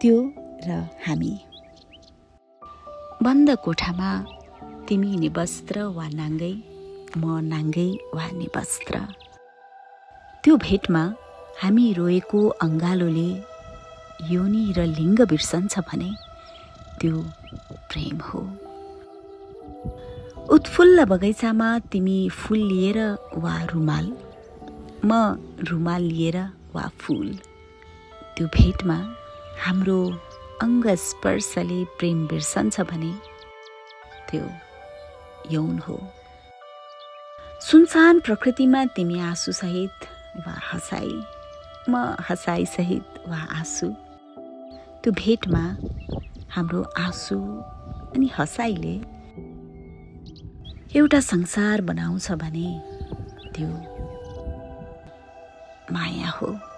त्यो र हामी। बन्द कोठामा तिमी निवस्त्र वा नाङ्गै, म नाङ्गै वा निवस्त्र। त्यो भेटमा हामी रोएको अङ्गालोले योनि र लिङ्ग बिर्सन्छ भने त्यो प्रेम हो। उत्फुल्ल बगैँचामा तिमी फुल लिएर वा रुमाल, म रुमाल लिएर वा फुल। त्यो भेटमा हाम्रो अङ्ग स्पर्शले प्रेम बिर्सन्छ भने त्यो यौन हो। सुनसान प्रकृतिमा तिमी आँसुसहित वा हँसाई, म हँसाइसहित वा आँसु। त्यो भेटमा हाम्रो आँसु अनि हँसाइले एउटा संसार बनाउँछ भने त्यो माया हो।